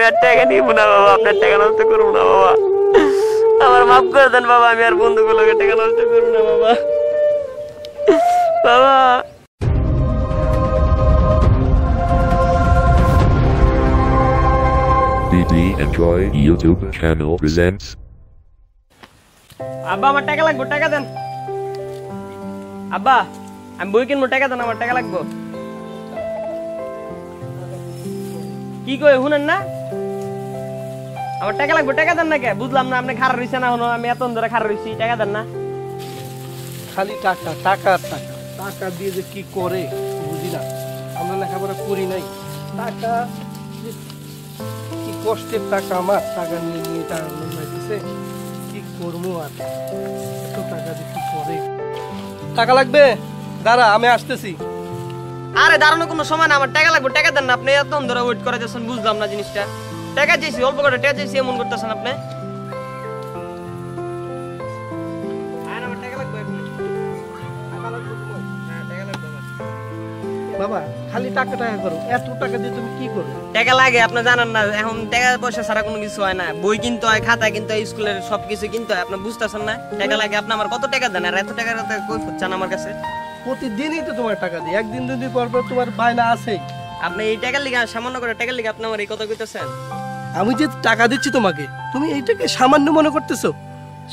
আর টাকা নিব না বাবা, আপনার টাকা নষ্ট করবো না বাবা, আমার মাফ করে দেন বাবা, আমি আর বন্ধুগুলোকে টাকা নষ্ট করবো না বাবা। বাবা DD Enjoy YouTube channel presents. আব্বা আমার টাকা লাগবে, টাকা দেন। আব্বা আমি বই কিনবো, টাকা দেন, আমার টাকা লাগবে। কি কই শুনেন না? আমার টাকা লাগবে, টাকা দেন না কে? বুঝলাম না, আপনি খারাপ রইছে না, হনো আমি এত ধরে খারাপ রইছি, টাকা দেন না। খালি টাকা টাকা টাকা টাকা দিয়ে যে কি করে বুঝি না। আমরা লেখাপড়া করি নাই, টাকা কি কষ্টের টাকা, আমার টাকা নিয়ে নিয়ে টাকা দিছে, কি করবো আর এত টাকা দিয়ে কি করে। টাকা লাগবে, দাঁড়া আমি আসতেছি। আরে দাঁড়ানো কোনো সময় না, আমার টাকা লাগবে, টাকা দেন না। আপনি এত ধরে ওয়েট করে যাচ্ছেন, বুঝলাম না জিনিসটা। টাকা চাইছি, অল্প করে টাকা চাইছি, এমন করতেছেন আপনি। বাবা খালি টাকা টাকা করো, এত টাকা দিয়ে তুমি কি করো? টাকা লাগে, আপনি জানেন না, এখন টাকা পয়সা ছাড়া কোনো কিছু হয় না। বই কিনতে হয়, খাতা কিনতে হয়, স্কুলের সবকিছু কিনতে হয়, আপনি বুঝতেছেন না? টাকা লাগে। আপনি আমার কত টাকা দেন? আর এত টাকা কই ফুটছেন আমার কাছে? প্রতিদিনই তো তোমার টাকা দিই, একদিন দুদিন পর পর তোমার বায়না আছেই। আপনি এই টাকার লিগে, সামান্য করে টাকার লিগে আপনি আমার এই কথা কইতেছেন? আমি যে টাকা দিচ্ছি তোমাকে, তুমি এইটাকে সামান্য মনে করতেছো?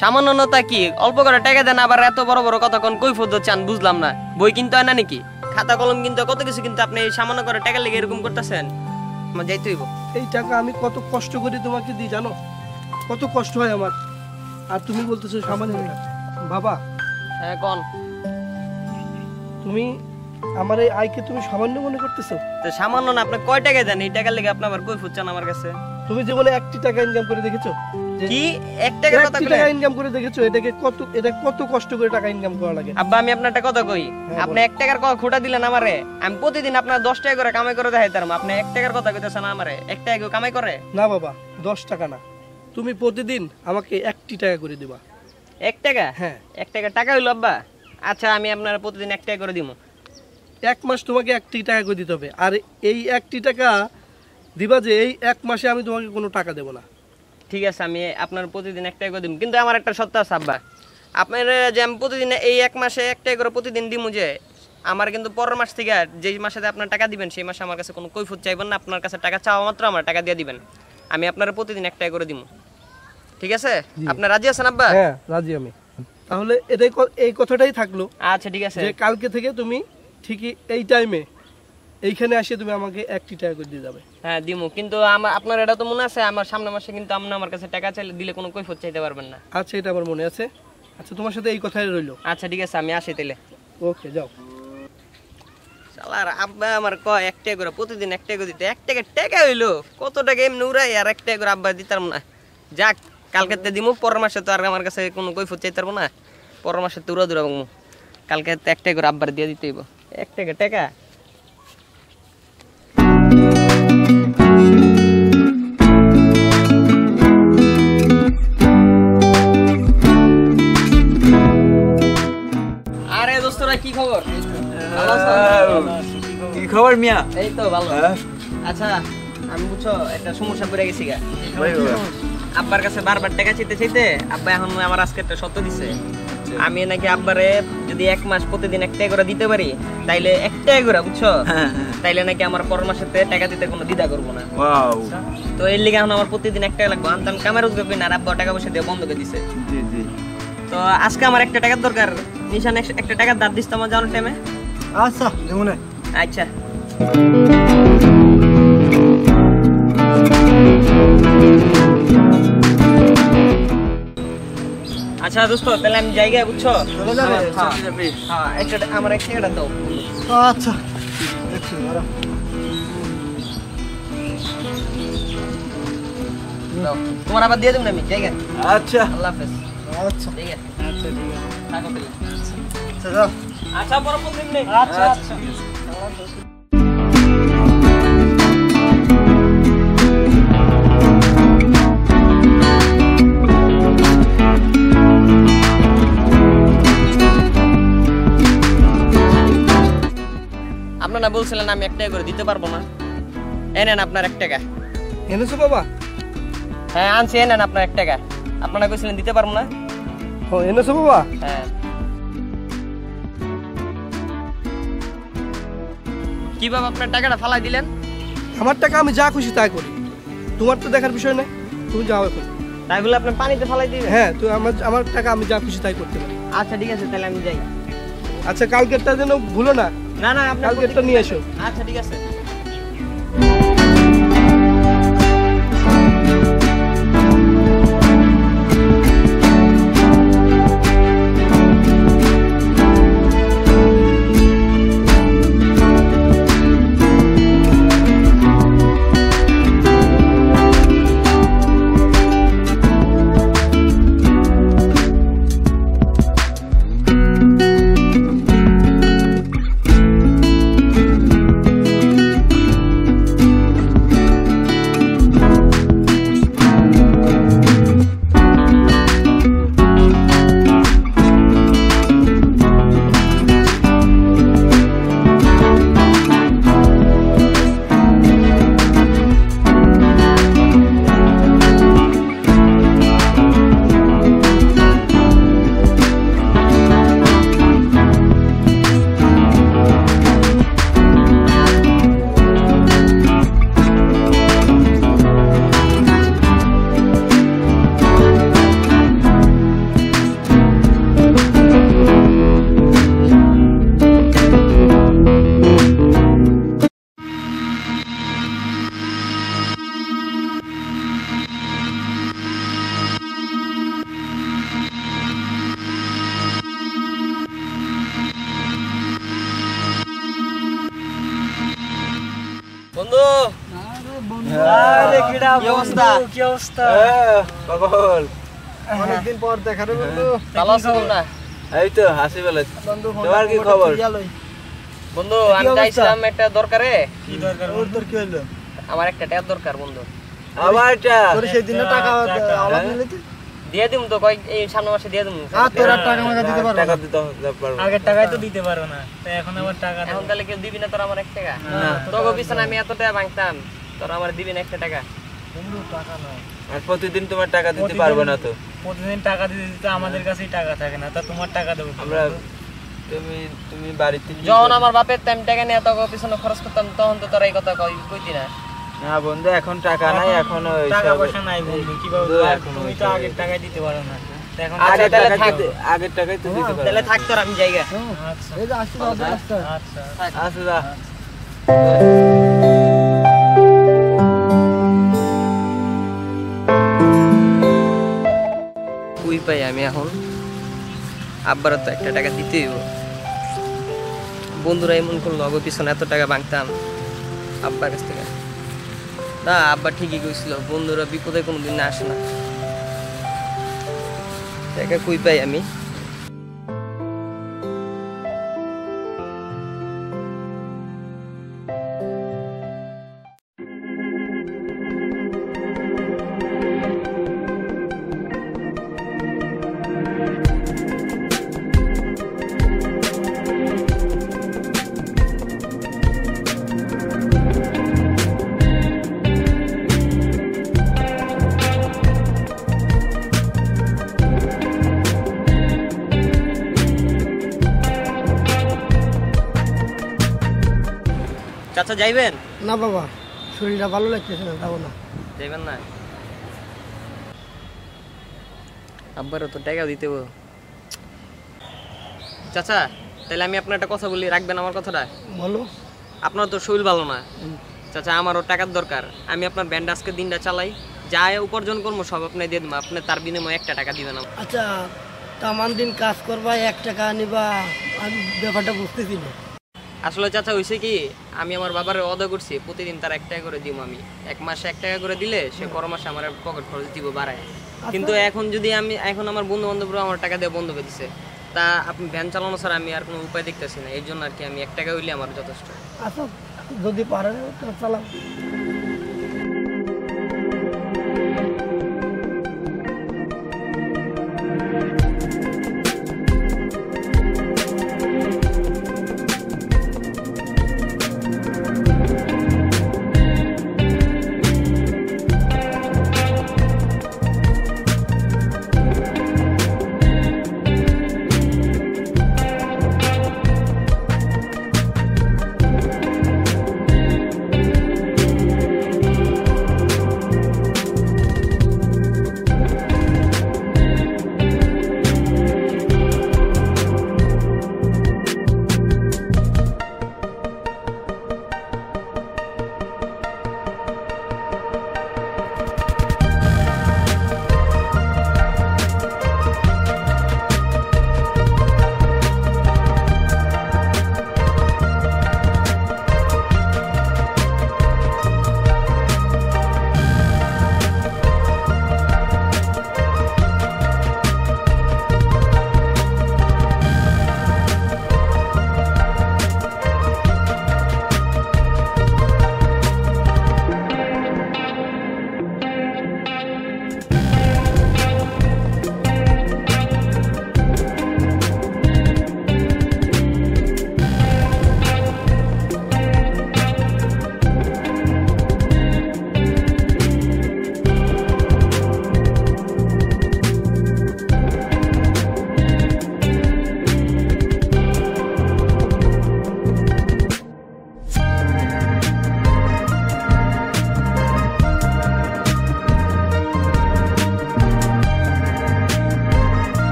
সামান্যতা কি? অল্প করে টাকা দেন, আবার এত বড় বড় কথা কোন কই ফুট চান? বুঝলাম না। বই কিনতে হয় না নাকি? খাতা কলম কিনতে, কত কিছু কিন্তু আপনি এই সামান্য করে টাকার লিগে এরকম করতেছেন। আমার যাইতে হইব। এই টাকা আমি কত কষ্ট করে তোমাকে দিই জানো? কত কষ্ট হয় আমার, আর তুমি বলতেছো সামান্য টাকা। বাবা হ্যাঁ কোন? তুমি আমার এই আয়কে তুমি সামান্য মনে করতেছো? তো সামান্য না, আপনি কয় টাকা দেন এই টাকার লিগে? আপনি আবার কই ফুট চান আমার কাছে? তুমি জীবনে 1 টাকা ইনকাম করে দেখেছো? কি 1 টাকার কথা কইলে? টাকা ইনকাম করে দেখেছো? এটা কত কষ্ট করে টাকা ইনকাম করা লাগে। আব্বা আমি আপনার একটা কথা কই, আপনি 1 টাকার কথা খোটা দিলেন আমারে। আমি প্রতিদিন আপনার 10 টাকা করে কামাই করে দেখাইতাম, আপনি 1 টাকার কথা কইতেছেন আমারে? 1 টাকা কেউ কামাই করে? না বাবা, 10 টাকা না, তুমি প্রতিদিন আমাকে 1 টাকা করে দিবা। 1 টাকা? হ্যাঁ। 1 টাকা টাকা হইলো আব্বা? আচ্ছা আমি আপনার প্রতিদিন 1 টাকা করে দিমু। 1 মাস তোমাকে 1 টাকা করে দিতে হবে, আর এই 1 টাকা দিবা যে এই 1 মাসে আমি তোমাকে কোনো টাকা দেব না। ঠিক আছে, আমি আপনার প্রতিদিন 1 টাকা করে দিমু, কিন্তু আমার একটা শর্ত আছে আব্বা। আপনার যে আমি প্রতিদিন এই 1 মাসে 1 টাকা করে প্রতিদিন দিমু, যে আমার কিন্তু পরের মাস থেকে যেই মাসে আপনার টাকা দিবেন সেই মাসে আমার কাছে কোনো কৈফিয়ত চাইবেন না। আপনার কাছে টাকা চাওয়া মাত্র আমার টাকা দিয়ে দিবেন। আমি আপনার প্রতিদিন 1 টাকা করে দিমু, ঠিক আছে? আপনি রাজি আছেন আব্বা? হ্যাঁ রাজি আমি। তাহলে এই কথাটাই থাকলো। আচ্ছা ঠিক আছে, যে কালকে থেকে তুমি ঠিকই এই টাইমে এইখানে আসে তুমি আমাকে 1 টাকা করে দিয়ে যাবে। হ্যাঁ দিমু, কিন্তু আপনার এটা তো মনে আছে আমার সামনের মাসে কিন্তু আপনি আমার কাছে টাকা চাইলে দিলে কোনো কৈফিয়ত চাইতে পারবেন না। আচ্ছা এটা আমার মনে আছে। আচ্ছা তোমার সাথে এই কথাই রইলো। আচ্ছা ঠিক আছে, আমি আসি তাইলে। ওকে যাও। শালার আব্বা আমার কয় 1 টাকা করে প্রতিদিন 1 টাকা দিতে, 1 টাকা টাকা হইলো কত টাকা এমনি উড়াই, আর 1 টাকা করে আব্বা দিতাম না। যাক কালকে দিমু, পরের মাসে তো আর আমার কাছে কোনো কৈফিয়ত চাইতে পারবো না। পরের মাসে তুরা দূরা বাংমু, কালকে 1 টাকা করে আব্বার দিয়ে দিতে হইব। 1 টাকা টাকা কি খবর? কি খবর মিয়া? এই তো ভালো। আচ্ছা আমি বুঝছো একটা সমস্যা পড়ে গেছি গা। আব্বার কাছে বারবার টাকা চাইতে চাইতে আব্বা এখন আমার আজকে একটা শর্ত দিছে। আমি নাকি আব্বারে যদি 1 মাস প্রতিদিন 1 টাকা করে দিতে পারি, তাইলে 1 টাকা করে বুঝছো, তাইলে নাকি আমার পরের মাসেতে টাকা দিতে কোনো দ্বিধা করবো না। তো এর লিগে এখন আমার প্রতিদিন 1 টাকা লাগবে। আমি কামের উদ্যোগ করি না, আর আব্বা টাকা পয়সা দিয়ে বন্ধ করে দিছে। তো আজকে আমার 1 টাকার দরকার। নিশান 1 টাকার দাঁত দিস তো আমার যাওয়ার টাইমে। আচ্ছা যেমন। আচ্ছা আচ্ছা দোস্ত, তাহলে আমি জায়গা বুঝছো? হ্যাঁ আমার 1 টাকাটা দাও। আচ্ছা তোমার আবার দিয়ে দেবো না আমি জায়গা। আচ্ছা আল্লাহ হাফেজ। আচ্ছা ঠিক আছে, আচ্ছা ঠিক আছে, থাকো তাহলে। আচ্ছা আচ্ছা পরপর দিন নেই। আচ্ছা আচ্ছা আপনারা বলছিলেন আমি 1 টাকা করে দিতে পারবো না, এনেন আপনার 1 টাকা। এনেছো বাবা? হ্যাঁ আনছি, নেন আপনার 1 টাকা। আপনারা কইছিলেন দিতে পারবো না। ও এনেছো বাবা? হ্যাঁ। কি বাবা আপনার টাকাটা ফালাই দিলেন? আমার টাকা আমি যা খুশি তাই করি, তোমার তো দেখার বিষয় না। তুমি যাও এখন। তাই বলে আপনি পানিতে ফালাই দিবেন? হ্যাঁ, তুই আমার টাকা আমি যা খুশি তাই করতে পারি। আচ্ছা ঠিক আছে, তাহলে আমি যাই। আচ্ছা, কালকেরটা যেন ভুলো না। না না, আপনি কালকেরটা নিয়ে এসো। আচ্ছা ঠিক আছে। বন্ধু, কি অবস্থা? কি অবস্থা? পাগল, অনেকদিন পর দেখা রে বন্ধু। ভালো আছো না? এই তো হাসি বেলা। তোমার কি খবর? বন্ধু আমি চাইছিলাম একটা দরকারে। কি দরকার? ওর তোর কি হলো? আমার একটা ট্যাব দরকার বন্ধু। আমারটা তোর সেই দিনে টাকা আলাদা নিলে তুই দিয়ে দিম তো, কয় এই সামনের মাসে দিয়ে দিম। তোর আর টাকা মাকা দিতে পারবো? টাকা দিতে পারবো। আগের টাকাই তো দিতে পারো না, তাই এখন আবার টাকা এখন তাহলে কেউ দিবি না তোর আমার 1 টাকা? তোকে পিছনে আমি এত টাকা ভাঙতাম, তোর আমার দিবি না 1 টাকা? টাকা নয়, আর প্রতিদিন তোমার টাকা দিতে পারবো না তো। প্রতিদিন টাকা দিতে দিতে আমাদের কাছেই টাকা থাকে না, তা তোমার টাকা দেবো কি? আমরা তুমি বাড়িতে যখন আমার বাপের টাইম টাকা নিয়ে তোকে পিছনে খরচ করতাম, তখন তো তোর এই কথা কইতি না। না বন্ধু, এখন টাকা নাই। এখন টাকা পয়সা নাই বন্ধু, কিভাবে তুমি তো আগের টাকাই দিতে পারো না, তা এখন আগের টাকাই তো দিতে পারবো। তাহলে থাক তোর, আমি জায়গা। আচ্ছা এই যে আসছি বাবা, আচ্ছা। আচ্ছা আচ্ছা যা। কই পাই আমি এখন? আব্বার তো 1 টাকা দিতেই হবে। বন্ধুরা এমন করলো, অগো পিছনে এত টাকা ভাঙতাম আব্বার কাছ থেকে। না, আব্বা ঠিকই কইছিল, বন্ধুরা বিপদে কোনোদিন না আসে না। টাকা কই পাই আমি? চাচা যাইবেন? না বাবা, শরীরটা ভালো লাগতেছে না, যাবো না। যাইবেন না? আব্বারও তো টাকা দিতে হবে। চাচা তাহলে আমি আপনার একটা কথা বলি, রাখবেন আমার কথাটা? বলো। আপনার তো শরীর ভালো না চাচা, আমারও টাকার দরকার। আমি আপনার ব্যান্ড আজকে দিনটা চালাই, যা উপার্জন করবো সব আপনি দিয়ে দেবো। আপনি তার বিনিময়ে 1 টাকা দিবেন। আচ্ছা, তামান দিন কাজ করবা, 1 টাকা নিবা, আমি ব্যাপারটা বুঝতেছি না। আসলে চাচা হয়েছে কি, আমি আমার বাবার অদা করছি, প্রতিদিন তার 1 টাকা করে দিব। আমি 1 মাসে 1 টাকা করে দিলে সে পর মাসে আমার পকেট খরচ দিব বাড়ায়। কিন্তু এখন যদি এখন আমার বন্ধু বান্ধবরা আমার টাকা দিয়ে বন্ধ করে দিছে, তা আপনি ভ্যান চালানো ছাড়া আমি আর কোনো উপায় দেখতেছি না। এই জন্য আর কি আমি 1 টাকা হইলে আমার যথেষ্ট। আচ্ছা, যদি পারেন তো চালাও।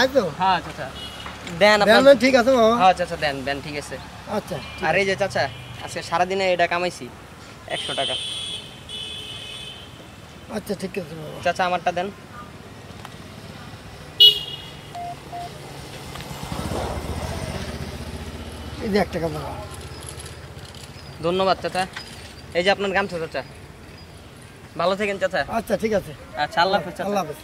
তাই তো হ্যাঁ চাচা দেন দেন আপনার ঠিক আছে বাবা হ্যাঁ চাচা দেন দেন ঠিক আছে আচ্ছা আর এই যে চাচা আজকে সারাদিনে এটা কামাইছি 100 টাকা আচ্ছা ঠিক আছে বাবা চাচা আমারটা দেন এই যে 1 টাকা বাবা ধন্যবাদ চাচা এই যে আপনার গামছা চাচা ভালো থাকেন চাচা আচ্ছা ঠিক আছে আচ্ছা আল্লাহ হাফেজ চাচা আল্লাহ হাফেজ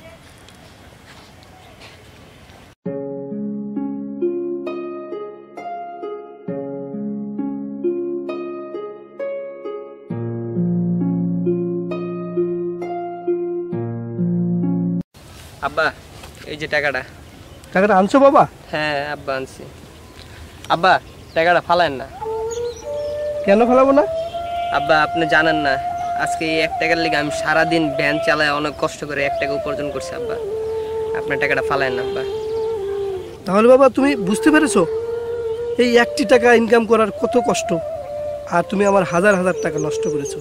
আব্বা এই যে টাকাটা টাকাটা আনছো বাবা? হ্যাঁ আব্বা আনছি আব্বা টাকাটা ফালায়েন না কেন ফেলাবো না? আব্বা আপনি জানেন না আজকে এই 1 টাকার লেগে আমি সারাদিন ভ্যান চালায় অনেক কষ্ট করে 1 টাকা উপার্জন করছি আব্বা আপনার টাকাটা ফালায়েন না আব্বা তাহলে বাবা তুমি বুঝতে পেরেছো এই 1টি টাকা ইনকাম করার কত কষ্ট, আর তুমি আমার হাজার হাজার টাকা নষ্ট করেছো।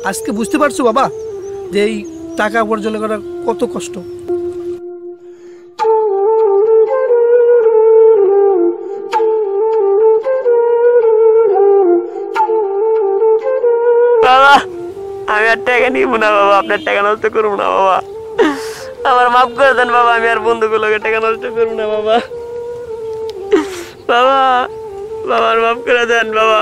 আজকে বুঝতে পারছো বাবা যে এই টাকা উপার্জন করার কত কষ্ট। বাবা আমি আর টাকা নিব না বাবা, আপনার টাকা নষ্ট করবো না বাবা, আমার মাফ করে দেন বাবা, আমি আর বন্ধুগুলোকে টাকা নষ্ট করবো না বাবা, বাবা বাবা আর মাফ করে দেন বাবা,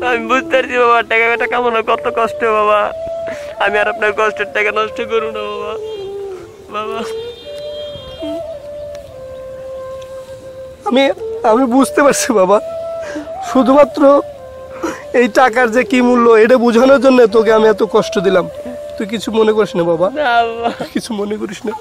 আমি বুঝতে পারছি বাবা টাকাটা কামানো কত কষ্ট বাবা, আমি আর আপনার কষ্টের টাকা নষ্ট করবো না বাবা, বাবা আমি বুঝতে পারছি বাবা, শুধুমাত্র এই টাকার যে কি মূল্য এটা বোঝানোর জন্য তোকে আমি এত কষ্ট দিলাম। তুই কিছু মনে করিস না বাবা, না বাবা কিছু মনে করিস না।